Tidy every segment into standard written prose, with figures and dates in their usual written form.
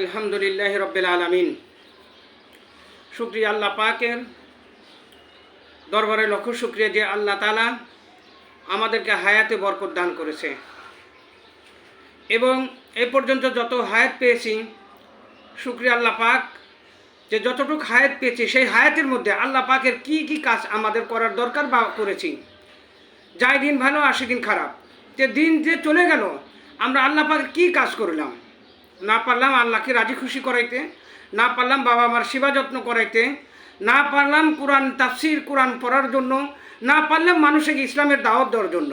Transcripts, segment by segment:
আলহামদুলিল্লাহ রব্বিল আলামিন। শুকরিয়া আল্লাহ পাকের দরবারে লক্ষ শুকরিয়া যে আল্লাহ তাআলা আমাদেরকে হায়াতে বরকত দান করেছে এবং এ পর্যন্ত যত হায়াত পেয়েছি, শুকরিয়া আল্লাহ পাক যে যতটুকু হায়াত পেয়েছি সেই হায়াতের মধ্যে আল্লাহ পাকের কি কি কাজ আমাদের করার দরকার বা করেছি। যাই দিন ভালো আসে দিন খারাপ, যে দিন যে চলে গেল আমরা আল্লাহ পাকের কি কাজ করলাম। না পারলাম আল্লাহকে রাজি খুশি করাইতে, না পারলাম বাবা মার সেবা যত্ন করাইতে, না পারলাম কোরআন তাফসির কোরআন পড়ার জন্য, না পারলাম মানুষকে ইসলামের দাওয়াত দেওয়ার জন্য,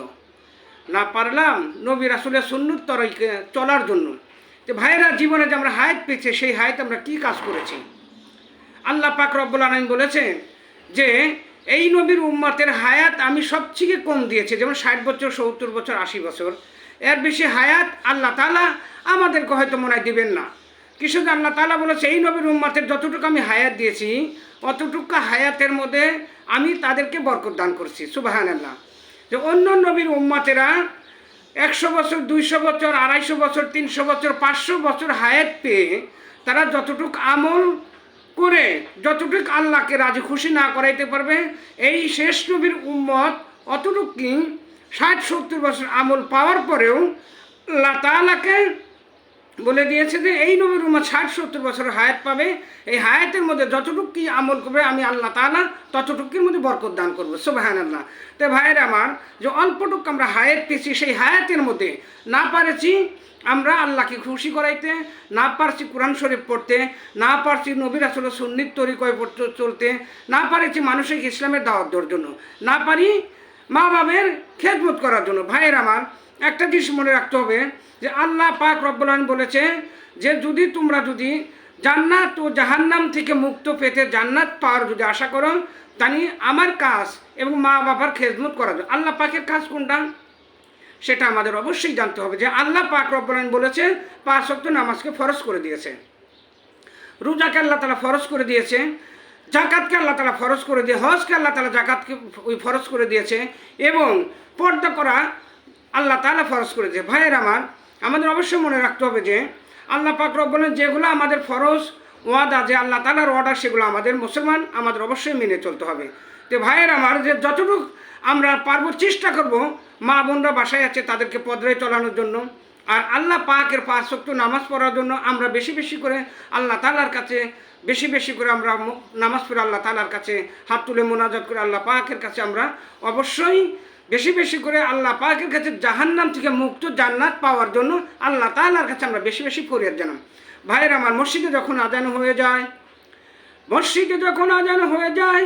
না পারলাম নবী রাসূলের সুন্নত তরিকে চলার জন্য। যে ভাইয়েরা, জীবনে যে আমরা হায়াত পেয়েছি সেই হায়াত আমরা কি কাজ করেছি। আল্লাহ পাক রব্বুল আলামিন বলেছেন যে এই নবীর উম্মতের হায়াত আমি সবথেকে কম দিয়েছি, যেমন 60 বছর, 70 বছর, 80 বছর। এর বেশি হায়াত আল্লাহ তাআলা আমাদেরকে হয়তো মনে হয় দিবেন না। কিছু আল্লাহ তাআলা বলেছে এই নবীর উম্মতের যতটুকু আমি হায়াত দিয়েছি অতটুকু হায়াতের মধ্যে আমি তাদেরকে বরকত দান করছি। সুবহানাল্লাহ। যে অন্য নবীর উম্মতেরা 100 বছর, 200 বছর, 250 বছর, 300 বছর, 500 বছর হায়াত পেয়ে তারা যতটুকু আমল করে যতটুকু আল্লাহকে রাজি খুশি না করাইতে পারবে, এই শেষ নবীর উম্মত অতটুকু 60-70 বছর আমল পাওয়ার পরেও আল্লাহ তাআলাকে বলে দিয়েছে যে এই নবীর উম্মত 60-70 বছর হায়াত পাবে। এই হায়াতের মধ্যে যতটুকু কি আমল করবে আমি আল্লাহ তাআলা ততটুকুর মধ্যে বরকত দান করবো। সুবহানাল্লাহ। তো ভাইয়ের আমার, যে অল্পটুকু আমরা হায়াত পেয়েছি সেই হায়াতের মধ্যে না পারেছি আমরা আল্লাহকে খুশি করাইতে, না পারছি কোরআন শরীফ পড়তে, না পারছি নবী রাসূলের সুন্নত তরিকায় পড়তে চলতে, না পারছি মানুষকে ইসলামের দাওয়াত দেওয়ার জন্য, না পারি মা বাবের খেদমত করার জন্য। ভাইয়ের আমার, একটা জিনিস মনে রাখতে হবে যে আল্লাহ পাক রব্বুল আলামিন বলেছে যে যদি তোমরা জান্নাত ও জাহান্নাম থেকে মুক্ত পেতে জান্নাত পাওয়ার যদি আশা করো, তানি আমার কাজ এবং মা বাবার খেদমত করার জন্য। আল্লাহ পাকের কাজ কোনটা সেটা আমাদের অবশ্যই জানতে হবে। যে আল্লাহ পাক রব্বুল আলামিন বলেছে 5 ওয়াক্ত নামাজকে ফরজ করে দিয়েছে, রোজাকে আল্লাহ তাআলা ফরজ করে দিয়েছে, জাকাতকে আল্লাহ তাআলা ফরজ করে দিয়ে, হজকে আল্লাহ তাআলা জাকাতকে ফরজ করে দিয়েছে এবং পর্দা করা আল্লাহ তাআলা ফরজ করে দিয়েছে। ভাইয়ের আমার, আমাদের অবশ্যই মনে রাখতে হবে যে আল্লাহ পাক রব্বুল আলামিন যেগুলো আমাদের ফরজ ওয়াদা, যে আল্লাহ তাআলার অর্ডার, সেগুলো আমাদের মুসলমান আমাদের অবশ্যই মেনে চলতে হবে। তো ভাইয়ের আমার, যে যতটুকু আমরা পারবো চেষ্টা করব মা বোনরা বাসায় আছে তাদেরকে পর্দায় চলানোর জন্য, আর আল্লাহ পাকের 5 ওয়াক্ত নামাজ পড়ার জন্য আমরা বেশি বেশি করে আল্লাহ তাআলার কাছে বেশি করে আমরা নামাজ পড়ে আল্লাহ তাআলার কাছে হাত তুলে মোনাজাত করে আল্লাহ পাকের কাছে আমরা অবশ্যই বেশি করে আল্লাহ পাকের কাছে জাহান্নাম থেকে মুক্ত জান্নাত পাওয়ার জন্য আল্লাহ তাআলার কাছে আমরা বেশি ফরিয়াদ জানাই। ভাইয়ের আমার, মসজিদে যখন আজান হয়ে যায়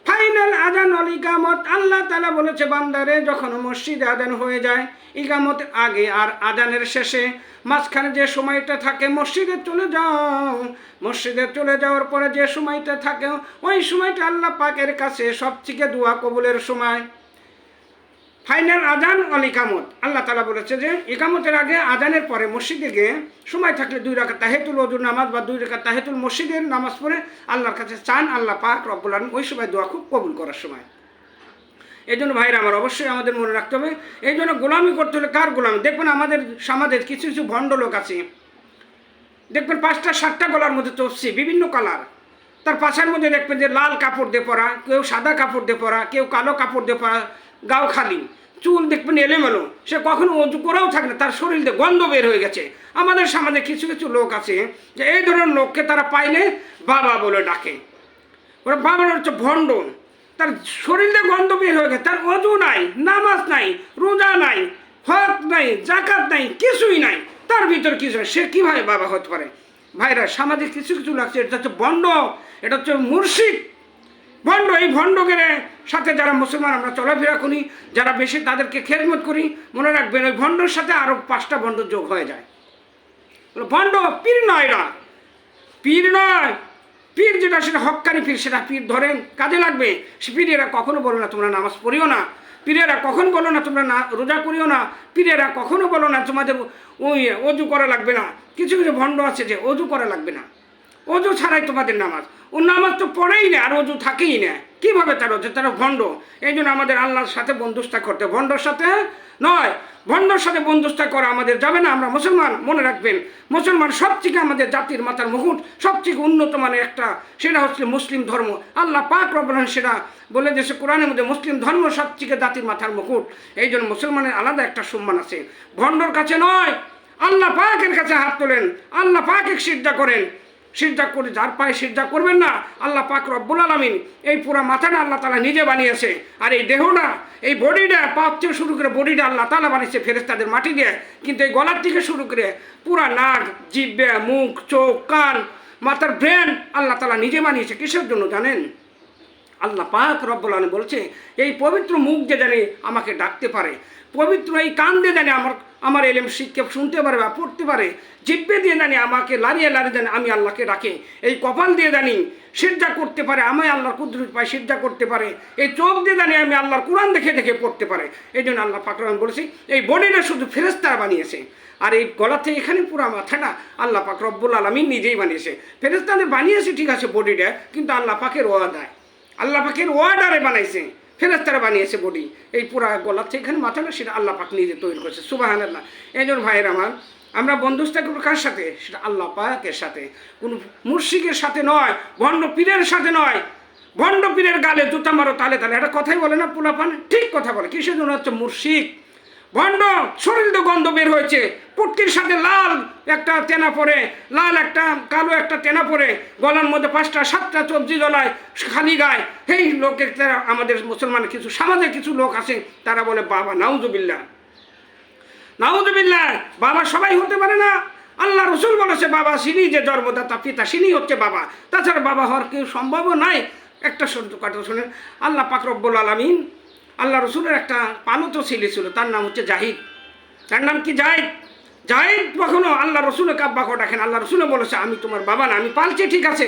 ফাইনাল আজান অল ইকামত, আল্লাহ তাআলা বলেছে বান্দারে যখন মসজিদে আজান হয়ে যায়, ইকামতের আগে আর আজানের শেষে মাঝখানে যে সময়টা থাকে মসজিদে চলে যাওয়ার পরে যে সময়টা থাকে ওই সময়টা আল্লাহ পাকের কাছে সবথেকে দোয়া কবুলের সময়। ফাইনাল আজান অল ইকামত, আল্লাহ তাআলা বলেছে যে ইকামতের আগে আজানের পরে মসজিদে গিয়ে সময় থাকলে 2 রাকাত তাহিয়াতুল ওযুর নামাজ বা 2 রাকাত তাহিয়াতুল মসজিদের নামাজ পড়ে আল্লাহর কাছে চান, আল্লাহ পাক রব্বুল আলামিন ওই সময় দোয়া খুব কবুল করার সময়। এই জন্য ভাইরা আমার, অবশ্যই আমাদের মনে রাখতে হবে, এই জন্য গোলামি করতে হলে কার গোলামি? দেখবেন আমাদের সমাজের কিছু ভণ্ড লোক আছে, দেখবেন 5টা 7টা গলার মধ্যে তফসি বিভিন্ন কালার, তার পাশার মধ্যে দেখবেন যে লাল কাপড় দিয়ে পরা, কেউ সাদা কাপড় দিয়ে পরা, কেউ কালো কাপড় দিয়ে পরা, গাও খালি, চুল দেখবেন এলোমেলো, সে কখনো অজু করাও থাকে না, তার শরীর দিয়ে গন্ধ বের হয়ে গেছে। আমাদের সমাজে কিছু লোক আছে যে এই ধরনের লোককে তারা পাইলে বাবা বলে ডাকে, ওরা বাবার হচ্ছে ভণ্ড, তার শরীর দিয়ে গন্ধ বের হয়ে গেছে, তার অজু নাই, নামাজ নাই, রোজা নাই, হজ নাই, জাকাত নাই, কিছুই নাই, তার ভিতর কিছু নাই, সে কীভাবে বাবা হতে পারে? ভাইরা, সমাজে কিছু লাগছে, এটা হচ্ছে ভণ্ড, এটা হচ্ছে মুর্শিদ ভণ্ড। এই ভণ্ডকের সাথে যারা মুসলমান আমরা চলাফেরা করি, যারা বেশি তাদেরকে খেদমত করি, মনে রাখবেন ওই ভণ্ডর সাথে আরও 5টা ভণ্ড যোগ হয়ে যায়। ভণ্ড পীর নয়, এরা পীর নয়। পীর যেটা সেটা হক্কানি পীর, সেটা পীর ধরেন কাজে লাগবে। সে পীরেরা কখনো বলো না তোমরা নামাজ পড়িও না, পীরেরা কখন বলো না তোমরা রোজা করিও না, পীরেরা কখনো বলো না তোমাদের ওই অজু করা লাগবে না। কিছু ভণ্ড আছে যে অজু করা লাগবে না, অজু ছাড়াই তোমাদের নামাজ, ও নামাজ তো পড়েই না, আর অজু থাকেই না, কীভাবে তারা হচ্ছে? তারা ভণ্ড। এই জন্য আমাদের আল্লাহর সাথে বন্ধুস্থা করতে, ভণ্ডর সাথে নয়। ভণ্ডর সাথে বন্ধুস্থা করা আমাদের যাবে না। আমরা মুসলমান, মনে রাখবেন, মুসলমান সবথেকে আমাদের জাতির মাথার মুকুট, সবথেকে উন্নত মানের একটা, সেটা হচ্ছে মুসলিম ধর্ম। আল্লাহ পাক রব্বুল আলামিন সেটা বলে দিয়েছে কোরআনের মধ্যে, মুসলিম ধর্ম সবথেকে জাতির মাথার মুকুট। এই জন্য মুসলমানের আলাদা একটা সম্মান আছে, ভণ্ডর কাছে নয়। আল্লাহ পাকের কাছে হাত তোলেন, আল্লাহ পাকে সিজদা করেন। সিজদা করে যার পায়ে সিজদা করবেন না, আল্লাহ পাক রব্বুল আলামিন এই পুরা মাথাটা আল্লাহ তাআলা নিজে বানিয়েছে। আর এই দেহটা, এই বডিটা, পা থেকে শুরু করে বডিটা আল্লাহ তাআলা বানিয়েছে ফেরেশতাদের মাটি দিয়ে। কিন্তু এই গলার থেকে শুরু করে পুরা নাক, জিহ্বা, মুখ, চোখ, কান, মাথার ব্রেন আল্লাহ তাআলা নিজে বানিয়েছে। কিসের জন্য জানেন? আল্লাহ পাক রব্বুল আলামিন বলছে, এই পবিত্র মুখ যে জানে আমাকে ডাকতে পারে, পবিত্র এই কান দিয়ে জানে আমার এলেম শিক্ষা শুনতে পারে বা পড়তে পারে, জিহ্বা দিয়ে জানি আমাকে লাড়িয়ে লাড়িয়ে জানি আমি আল্লাহকে ডাকে, এই কপাল দিয়ে জানি সিজদা করতে পারে, আমি আল্লাহর কুদরত পাই সিজদা করতে পারে, এই চোখ দিয়ে জানি আমি আল্লাহর কোরআন দেখে দেখে পড়তে পারে। এই জন্য আল্লাহ পাক রব্বুল বলেছি এই বডিটা শুধু ফেরেশতারা বানিয়েছে, আর এই গলা থেকে এখানে পুরো মাথাটা আল্লাহ পাক রব্বুল আলামিন নিজেই বানিয়েছে। ফেরেশতাদের বানিয়েছে ঠিক আছে বডিটা, কিন্তু আল্লাহ পাকের ওয়াদায়, আল্লাহ পাকের ওয়ার্ডারে বানাইছে, ফেরেশতারা বানিয়েছে বডি। এই পুরা গলার থেকে এখানে মাথাটা সেটা আল্লাহ পাক নিজে তৈরি করেছে। সুবহানাল্লাহ। এই জন্য ভাইয়ের আমার, আমরা বন্ধুস্থা করবো কার সাথে? সেটা আল্লাহ পাকের সাথে, কোনো মুশরিকের সাথে নয়, ভণ্ড পীরের সাথে নয়। ভণ্ড পীরের গালে জুতা মারো তালে তালে, এটা কথাই বলে না পোলাপান? ঠিক কথা বলে। কিসের জন্য? হচ্ছে মুশরিক ভণ্ড। শরীর তো গন্ধ বের হয়েছে, পুটকির সাথে লাল একটা তেনা পরে, লাল একটা কালো একটা তেনা পরে, গলার মধ্যে 5টা 7টা সবজি জ্বলায় খালি গায়। এই লোকের তারা, আমাদের মুসলমান কিছু সমাজে কিছু লোক আছে, তারা বলে বাবা। নাউজুবিল্লাহ, নাউজুবিল্লাহ। বাবা সবাই হতে পারে না। আল্লাহ রসুল বলেছে বাবা সিনি যে জন্মদাতা পিতা, সিনি হচ্ছে বাবা, তাছাড়া বাবা হওয়ার কেউ সম্ভবও নাই। একটা কথা শোনেন, আল্লাহ পাক রব্বুল আলামিন, আল্লাহ রসুলের একটা পালতো ছেলে ছিল, তার নাম হচ্ছে জাহিদ। তার নাম কি? জাহিদ। জাহিদ কখনো আল্লাহ রসুলের কাব্বাকে ডাকেন। আল্লাহ রসুলে বলেছে আমি তোমার বাবা না, আমি পালছি, ঠিক আছে?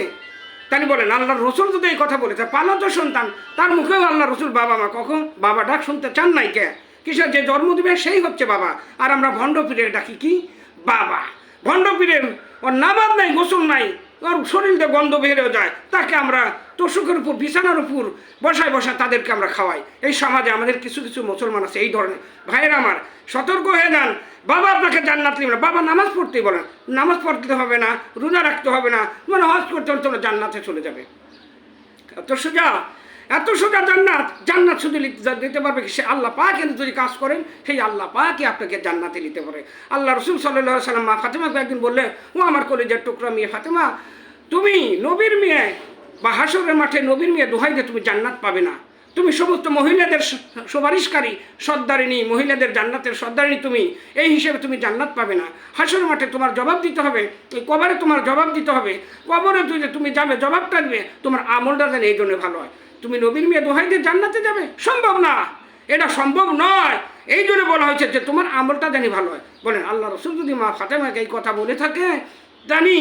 তাই বলেন আল্লাহ রসুল যদি এই কথা বলেছে, পালতো সন্তান, তার মুখেও আল্লাহ রসুল বাবা মা, কখন বাবা ডাক শুনতে চান নাই কে? কিসের? যে জন্ম দেবে সেই হচ্ছে বাবা। আর আমরা ভণ্ড পীরের ডাকি কি? বাবা। ভণ্ড পীরের ওর নামাজ নাই, গোসল নাই, ওর শরীরে গন্ধ বেরেও যায়, তাকে আমরা তোষকের উপর, বিছানার উপর বসায় বসায় তাদেরকে আমরা খাওয়াই। এই সমাজে আমাদের কিছু কিছু মুসলমান আছে এই ধরনের। ভাইয়েরা আমার, সতর্ক হয়ে যান। বাবা আপনাকে জান্নাত দিবে না। বাবা নামাজ পড়তেই বলেন, নামাজ পড়তে হবে না, রোজা রাখতে হবে না, মানে হজ করতে হলে তোমরা জান্নাতে চলে যাবে। এত সোজা, এত সোজা জান্নাত। জান্নাত শুধু দিতে পারবে সে আল্লাহ পাক, কিন্তু যদি কাজ করেন সেই আল্লাহ পাকই আপনাকে জান্নাতে নিতে পারে। আল্লাহ রসুল সাল্লাল্লাহু আলাইহি সাল্লাম মা ফাতেমাকে একদিন বললে, ও আমার কলিজার টুকরা মেয়ে ফাতেমা, তুমি নবীর মেয়ে, বা হাসরের মাঠে নবীর মেয়ে, দোহাই দিয়ে তুমি জান্নাত পাবে না। তুমি সমস্ত মহিলাদের সুপারিশকারী, সর্দারিনী, মহিলাদের জান্নাতের সর্দারিনী তুমি, এই হিসেবে তুমি জান্নাত পাবে না। হাসরের মাঠে তোমার জবাব দিতে হবে, এই কবরে তোমার জবাব দিতে হবে। কবরে তুমি যাবে, জবাবটা দিবে, তোমার আমলটা যেন এই জন্য ভালো হয়। তুমি নবীর মেয়ে দোহাই দিয়ে জান্নাতে যাবে? সম্ভব না, এটা সম্ভব নয়। এই জন্য বলা হয়েছে যে তোমার আমলটা জানি ভালো হয়। বলেন আল্লাহ রসুল যদি মা ফাতেমাকে এই কথা বলে থাকে, জানি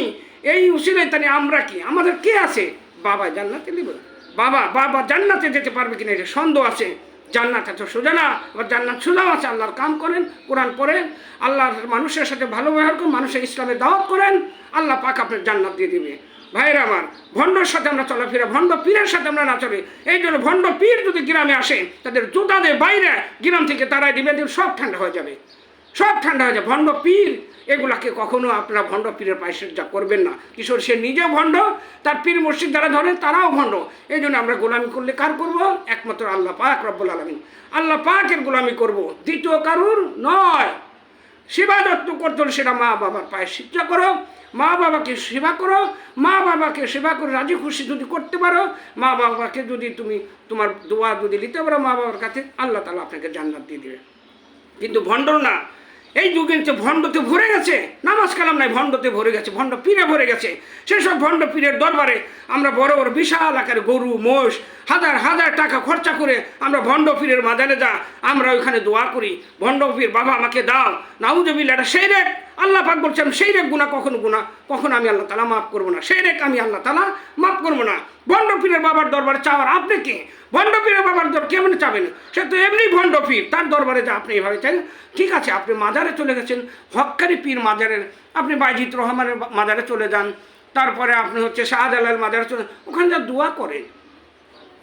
এই উসিলায় জানি আমরা কি, আমাদের কে আছে? বাবা জান্নাতে দিবে। বাবা জান্নাতে যেতে পারবে কিনা এটা সন্দেহ আছে। জান্নাত এত সোজা না, আবার জান্নাত সোজাও আছে। আল্লাহর কাম করেন, কোরআন পড়েন, আল্লাহর মানুষের সাথে ভালো ব্যবহার করেন, মানুষের ইসলামের দাওয়াত করেন, আল্লাহ পাক আপনার জান্নাত দিয়ে দিবে। ভাইয়েরা আমার, ভণ্ডর সাথে আমরা চলাফেরা, ভণ্ড পীরের সাথে আমরা না চলে। এই জন্য ভণ্ড পীর যদি গ্রামে আসে, তাদের জুতাদের বাইরে গ্রাম থেকে তারাই দিবে, সব ঠান্ডা হয়ে যাবে, সব ঠান্ডা হয়ে যাবে। ভণ্ড পীর এগুলাকে কখনো আপনারা ভণ্ড পীরের পায়ে সিজদা করবেন না। কিশোর সে নিজেও ভণ্ড, তার পীর মুর্শিদ যারা ধরেন তারাও ভণ্ড। এই জন্য আমরা গোলামি করলে কার করব? একমাত্র আল্লাহ পাক রব্বুল আলামিন, আল্লাহ পাকের গোলামি করব, দ্বিতীয় কারুর নয়। সেবা যত্ন করতে হলে সেটা মা বাবার পায়ে সিজদা করো, মা বাবাকে সেবা করো, মা বাবাকে সেবা করে রাজি খুশি যদি করতে পারো, মা বাবাকে যদি তুমি তোমার দোয়া যদি নিতে পারো মা বাবার কাছে, আল্লাহ তাআলা আপনাকে জান্নাত দিয়ে দেবে। কিন্তু ভণ্ড না, এই যুগে ভণ্ডতে ভরে গেছে, নামাজ কালাম নাই, ভণ্ডতে ভরে গেছে, ভণ্ড পীরে ভরে গেছে। সেসব ভণ্ড পীরের দরবারে আমরা বড় বড় বিশাল আকারে গরু মোষ হাজার হাজার টাকা খরচা করে আমরা ভণ্ড পীরের মাজারে যা, আমরা ওইখানে দোয়া করি, ভণ্ড পীর বাবা আমাকে দাও, নাউজুবিল্লাহ। এটা সেই রেক, আল্লাহ পাক বলছেন সেই রেক গুনাহ কখনো আমি আল্লাহ তাআলা মাফ করবো না, সেই রেক আমি আল্লাহ তাআলা মাফ করবো না। ভণ্ড পীরের বাবার দরবারে চাওয়ার আপনি কে? ভণ্ড পীরের বাবার দরবার কেমন চাবেন? সে তো এমনি ভণ্ড পীর, তার দরবারে যা আপনি এভাবে চাইলেন, ঠিক আছে। আপনি মাজারে চলে গেছেন, হক্কারি পীর মাজারের, আপনি বাইজিত রহমানের মাজারে চলে যান, তারপরে আপনি হচ্ছে শাহজালাল মাদার, ওখানে যা দোয়া করেন,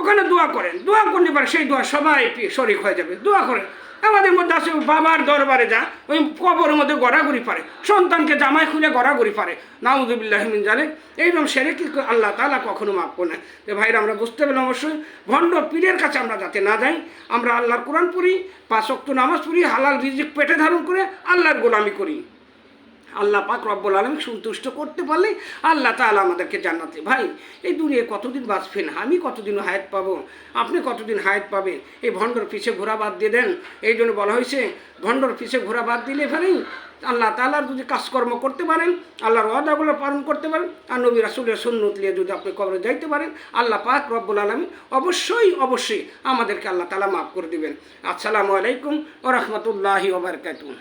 ওখানে দোয়া করেন, দোয়া করলে পারে সেই দোয়া সবাই শরিক হয়ে যাবে। দোয়া করেন। আমাদের মধ্যে আছে বাবার দরবারে যা ওই কবরের মধ্যে গড়াগড়ি পারে, সন্তানকে জামাই খুলে গড়াগড়ি পারে, নাউযুবিল্লাহি মিন জালিক। এইরকম সেরে কি আল্লাহ তাআলা কখনো মাফ করে না। যে ভাইরা আমরা বুঝতে পেলাম অবশ্যই ভণ্ড পীরের কাছে আমরা যাতে না যাই, আমরা আল্লাহর কোরআন পড়ি, 5 ওয়াক্ত নামাজ পড়ি, হালাল রিজিক পেটে ধারণ করে আল্লাহর গোলামি করি। আল্লাহ পাক রব্বুল আলামিন সন্তুষ্ট করতে পারলে আল্লাহ তাআলা আমাদেরকে জান্নাতে। ভাই এই দুনিয়ায় কতদিন বাঁচবেন? আমি কতদিন হায়াত পাবো, আপনি কতদিন হায়াত পাবেন? এই ভণ্ডর পিছে ঘোরা বাদ দিয়ে দেন। এই জন্য বলা হয়েছে ভণ্ডর পিছে ঘোরা বাদ দিলে ফেলেই আল্লাহ তাআলার যদি কাজকর্ম করতে পারেন, আল্লাহর ওয়াদাগুলো পালন করতে পারেন, আর নবী রাসূলের সুন্নত নিয়ে যদি আপনি কবরে যাইতে পারেন, আল্লাহ পাক রব্বুল আলামিন অবশ্যই আমাদেরকে আল্লাহ তাআলা মাফ করে দিবেন। আসসালামু আলাইকুম ওয়া রাহমাতুল্লাহি ওয়া বারাকাতুহু।